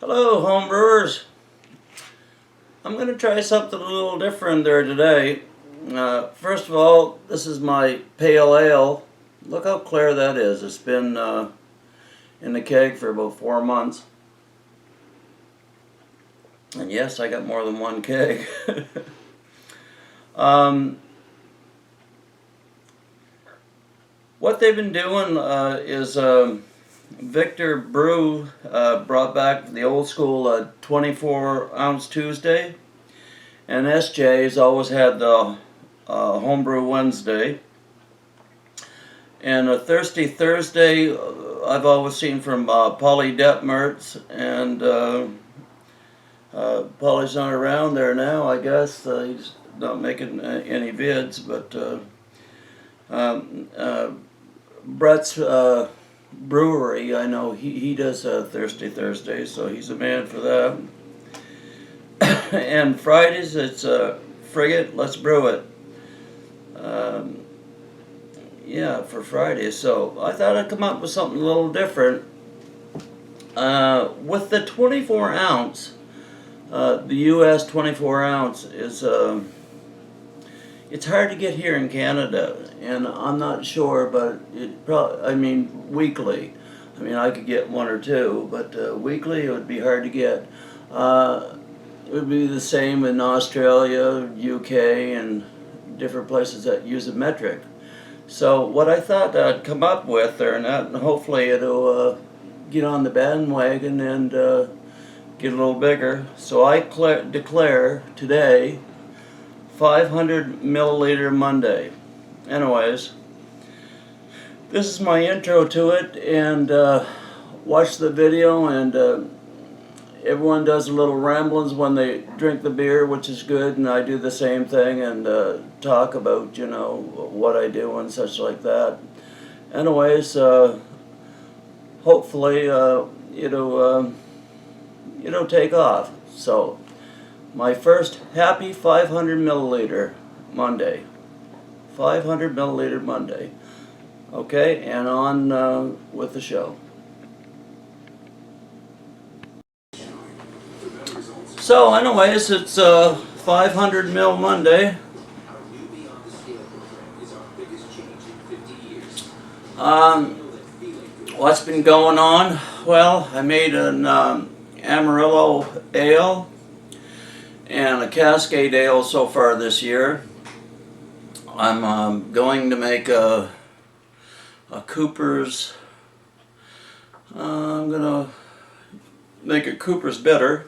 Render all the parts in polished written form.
Hello, homebrewers. I'm going to try something a little different there today. First of all, this is my pale ale. Look how clear that is. It's been in the keg for about 4 months. And yes, I got more than one keg. What they've been doing is Victor Brew brought back the old school 24-ounce Tuesday, and SJ's always had the Homebrew Wednesday. And a Thirsty Thursday I've always seen from Polly Detmertz, and Polly's not around there now, I guess. He's not making any vids, but Brett's brewery, I know he does Thirsty Thursday, so he's a man for that. And Fridays it's Frigate, Let's Brew It. Yeah, for Fridays. So I thought I'd come up with something a little different. With the 24 ounce, the US 24 ounce is it's hard to get here in Canada, and I'm not sure, but it probably, I mean, weekly. I mean, I could get one or two, but weekly it would be hard to get. It would be the same in Australia, UK, and different places that use a metric. So what I thought I'd come up with, and hopefully it'll get on the bandwagon and get a little bigger. So I declare today 500 milliliter Monday. Anyways, this is my intro to it, and watch the video, and everyone does a little ramblings when they drink the beer, which is good, and I do the same thing and talk about, you know, what I do and such like that. Anyways, hopefully it'll take off. So my first happy 500 milliliter Monday. 500 milliliter Monday. Okay, and on with the show. So anyways, it's 500 mil Monday. What's been going on? Well, I made an Amarillo ale and a Cascade ale so far this year. I'm going to make a Cooper's. I'm gonna make a Cooper's bitter.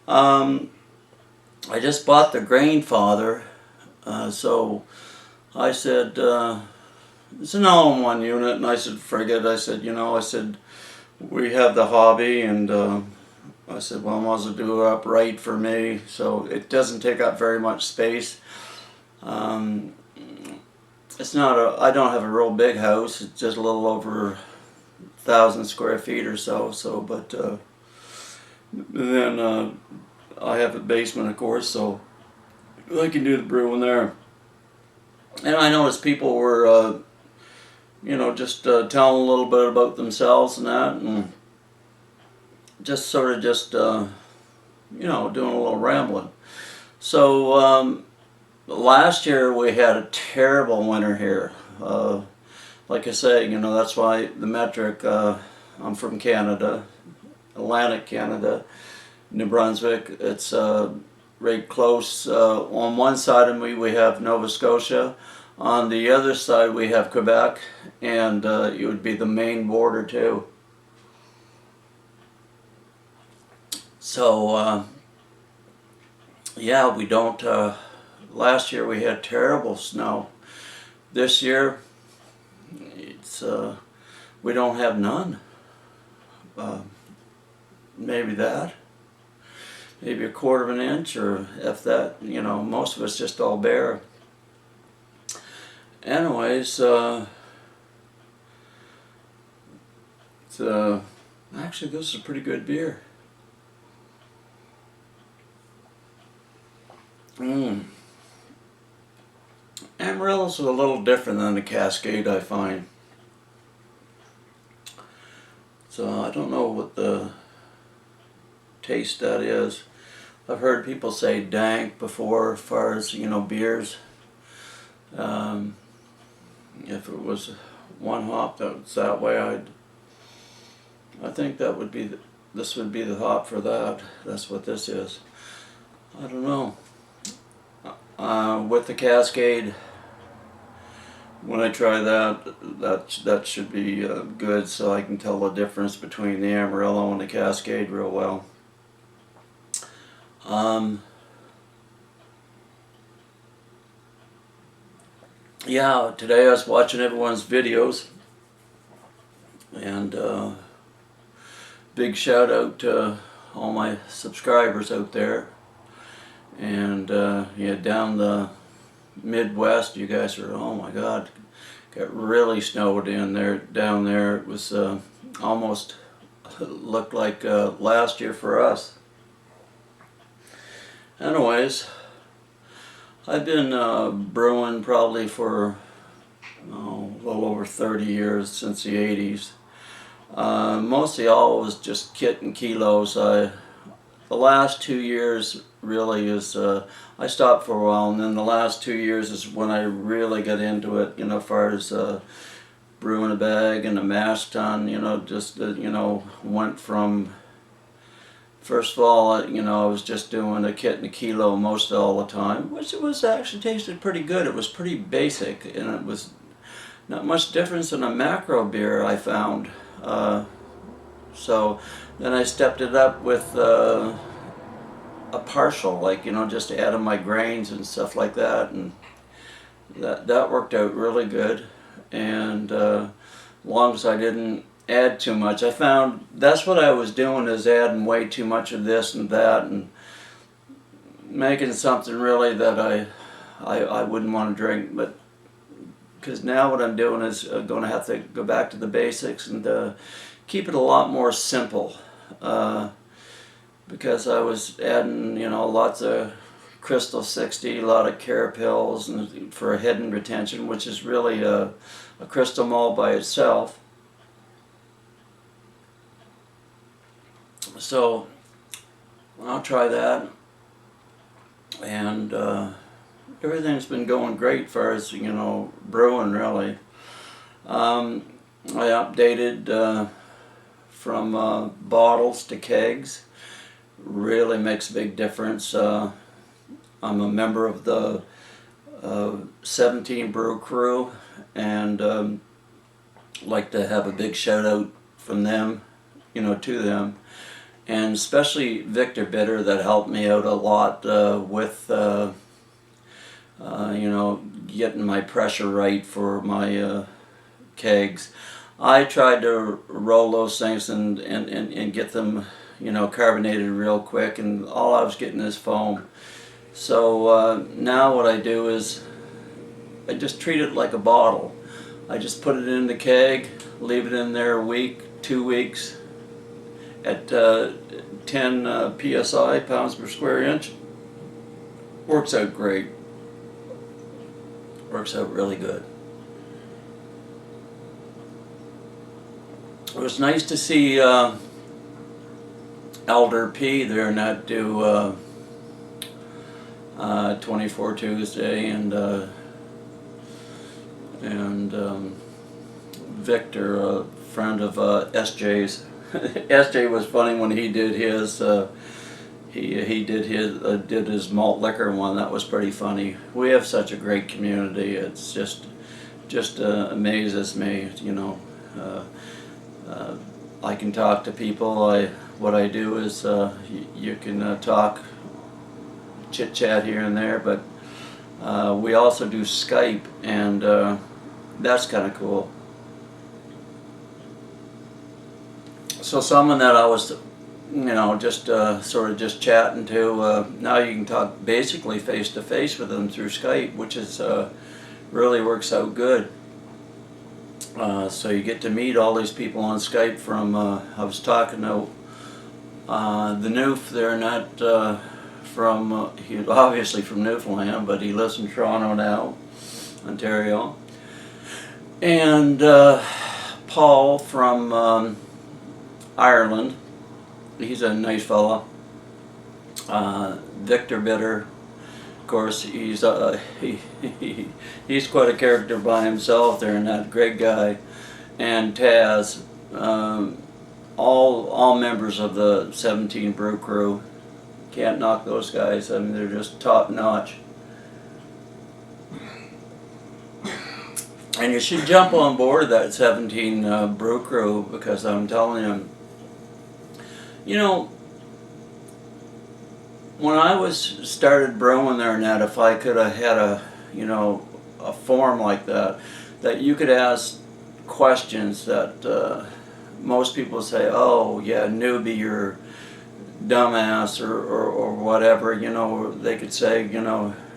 I just bought the grain father, so I said it's an all-in-one unit, and I said, "Frigate." I said, we have the hobby, and I said, well, I might as well do it upright for me, so it doesn't take up very much space. It's not I don't have a real big house. It's just a little over 1,000 square feet or so. But then I have a basement, of course, so I can do the brewing there. And I noticed people were, just telling a little bit about themselves and that, and just sort of doing a little rambling. So last year we had a terrible winter here. Like I say, that's why the metric, I'm from Canada, Atlantic Canada, New Brunswick. It's right close. On one side of me we have Nova Scotia. On the other side we have Quebec, and it would be the main border too. So yeah, we don't, last year we had terrible snow. This year it's we don't have none. Maybe that. Maybe a quarter of an inch, or if that. Most of it's just all bare. Anyways, actually this is a pretty good beer. Amarillo's a little different than the Cascade, I find. So I don't know what the taste that is. I've heard people say dank before, as far as, you know, beers. If it was one hop that's that way, I think that would be this would be the hop for that. That's what this is. I don't know. With the Cascade, when I try that should be good, so I can tell the difference between the Amarillo and the Cascade real well. Yeah, today I was watching everyone's videos, and big shout out to all my subscribers out there. And yeah, down the Midwest, you guys are, oh my God, got really snowed in there. Down there, it was almost looked like last year for us. Anyways, I've been brewing probably for a little over 30 years, since the 80s. Mostly always just kit and kilos. The last 2 years really is, I stopped for a while, and then the last 2 years is when I really got into it, you know, as far as brewing a bag and a mash tun, you know, just, you know, went from, first of all, you know, I was just doing a kit and a kilo most all the time, which it was actually tasted pretty good. It was pretty basic, and it was not much difference in a macro beer, I found. So then I stepped it up with a partial, like, you know, just adding my grains and stuff like that, and that worked out really good. And long as I didn't add too much, I found that's what I was doing, is adding way too much of this and that, and making something really that I wouldn't want to drink. But because now what I'm doing is going to have to go back to the basics and keep it a lot more simple, because I was adding, you know, lots of Crystal 60, a lot of carapils, and for hidden retention, which is really a crystal malt by itself. So I'll try that, and everything's been going great as far as, you know, brewing really. I updated from bottles to kegs. Really makes a big difference. I'm a member of the 17 Brew Crew, and like to have a big shout out from them, you know, to them, and especially Victor Bitter, that helped me out a lot with you know, getting my pressure right for my kegs. I tried to roll those things and get them, you know, carbonated real quick, and all I was getting is foam. So now what I do is I just treat it like a bottle. I just put it in the keg, leave it in there a week, 2 weeks, at 10 psi, pounds per square inch. Works out great. Works out really good. It was nice to see Elder P there not do 24 Tuesday, and Victor, a friend of SJ's. SJ was funny when he did his. He did his malt liquor one. That was pretty funny. We have such a great community. It's just amazes me. You know, I can talk to people. What I do is you can talk, chit chat here and there, but we also do Skype, and that's kind of cool. So someone that I was, you know, just sort of just chatting to, now you can talk basically face to face with them through Skype, which is really works out good. So you get to meet all these people on Skype from, I was talking to the Noof, they're not from, he's obviously from Newfoundland, but he lives in Toronto now, Ontario. And Paul from Ireland. He's a nice fella. Victor Bitter, of course, he's he's quite a character by himself there, and that Greg guy, and Taz, all members of the 17 Brew Crew. Can't knock those guys. I mean, they're just top notch. And you should jump on board that 17 Brew Crew, because I'm telling you, when I started brewing there, Nat, if I could have had a forum like that you could ask questions that most people say, oh yeah, newbie, you're dumbass, or whatever. They could say,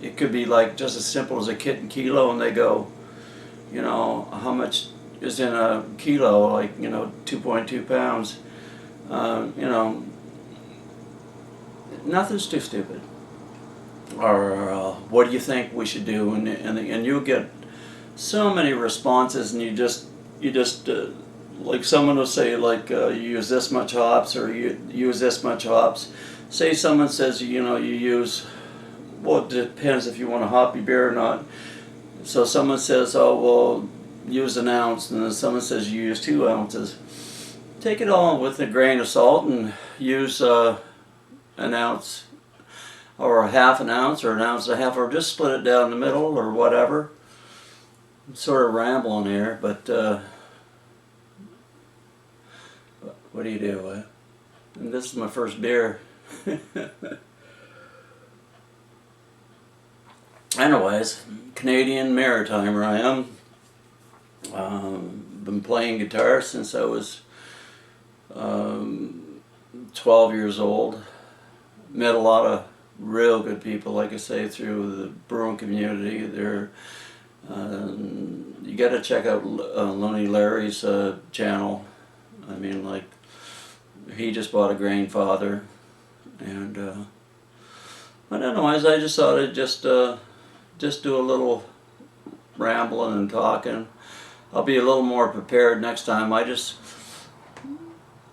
it could be like just as simple as a kit and kilo, and they go, how much is in a kilo, like 2.2 pounds. Nothing's too stupid. Or what do you think we should do? And you'll get so many responses, and you just like someone will say, like, you use this much hops, or you use this much hops. Say someone says, you use, well, it depends if you want a hoppy beer or not. So someone says, oh, well, use an ounce, and then someone says you use 2 ounces. Take it all with a grain of salt and use an ounce, or a half an ounce, or an ounce and a half, or just split it down the middle, or whatever. I'm sort of rambling here, but what do you do? And this is my first beer. Anyways, Canadian Maritimer I am. Been playing guitar since I was 12 years old. Met a lot of real good people, like I say, through the brewing community. You got to check out Looney Larry's channel. I mean, like, he just bought a grain father, and but anyways, I just thought I'd just do a little rambling and talking. I'll be a little more prepared next time. I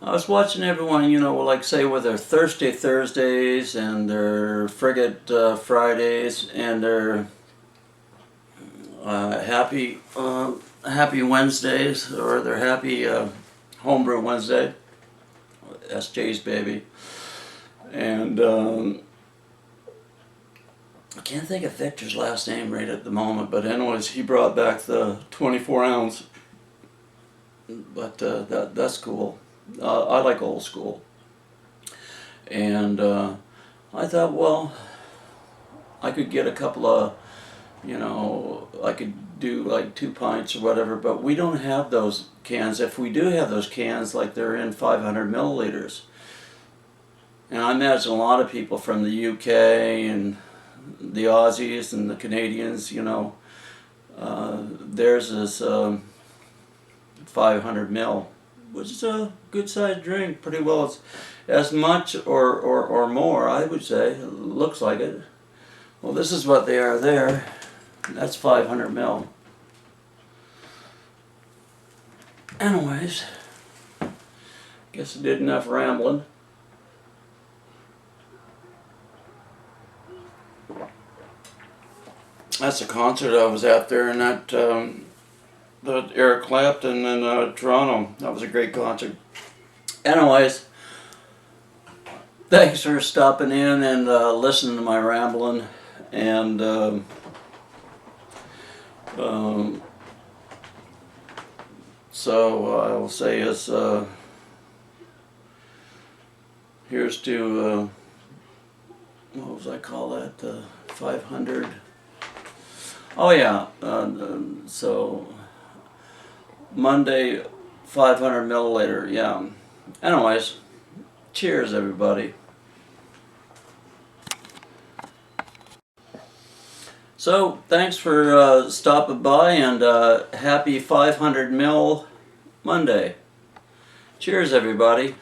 was watching everyone, like, say, with their Thirsty Thursdays and their Frigate Fridays and their Happy Wednesdays, or their Happy Homebrew Wednesday, SJ's baby. And I can't think of Victor's last name right at the moment, but anyways, he brought back the 24 ounce. But that's cool. I like old school. And I thought, well, I could get a couple of, I could do like 2 pints or whatever, but we don't have those cans. If we do have those cans, like, they're in 500 milliliters. And I imagine a lot of people from the UK and the Aussies and the Canadians, theirs is 500 mil, which is a good sized drink. Pretty well, it's as much or more, I would say. It looks like it. Well, this is what they are there. That's 500 mil. Anyways, guess I did enough rambling. That's a concert I was at there, and that Eric Clapton in Toronto. That was a great concert. Anyways, thanks for stopping in and listening to my rambling. And so I will say is here's to what was I call that? 500. Oh yeah, so Monday, 500 milliliter, yeah. Anyways, cheers everybody. So, thanks for stopping by, and happy 500 mil Monday. Cheers everybody.